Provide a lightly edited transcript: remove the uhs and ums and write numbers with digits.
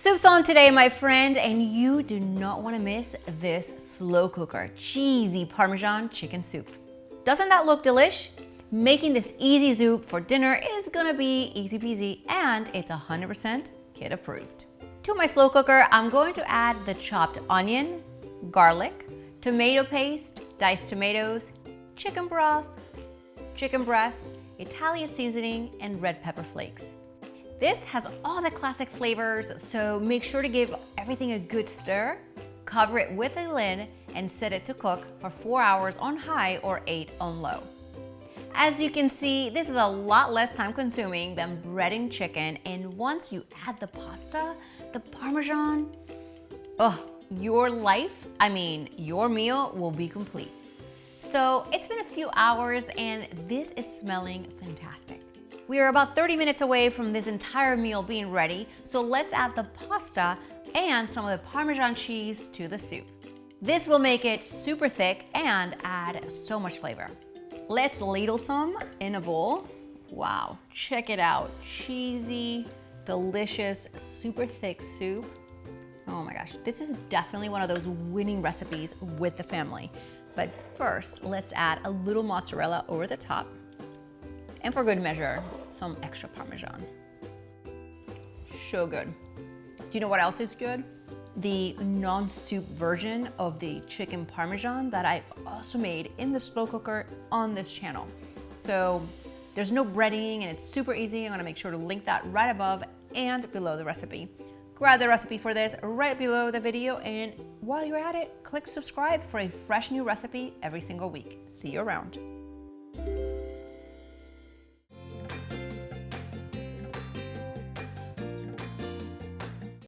Soup's on today, my friend, and you do not want to miss this slow cooker cheesy Parmesan chicken soup. Doesn't that look delish? Making this easy soup for dinner is gonna be easy peasy, and it's 100% kid approved. To my slow cooker, I'm going to add the chopped onion, garlic, tomato paste, diced tomatoes, chicken broth, chicken breast, Italian seasoning, and red pepper flakes. This has all the classic flavors, so make sure to give everything a good stir, cover it with a lid, and set it to cook for 4 hours on high or 8 on low. As you can see, this is a lot less time consuming than breading chicken, and once you add the pasta, the Parmesan, your meal will be complete. So it's been a few hours and this is smelling fantastic. We are about 30 minutes away from this entire meal being ready, so let's add the pasta and some of the Parmesan cheese to the soup. This will make it super thick and add so much flavor. Let's ladle some in a bowl. Wow, check it out. Cheesy, delicious, super thick soup. Oh my gosh, this is definitely one of those winning recipes with the family. But first, let's add a little mozzarella over the top. And for good measure, some extra Parmesan. So good. Do you know what else is good? The non-soup version of the chicken Parmesan that I've also made in the slow cooker on this channel. So there's no breading and it's super easy. I'm gonna make sure to link that right above and below the recipe. Grab the recipe for this right below the video, and while you're at it, click subscribe for a fresh new recipe every single week. See you around.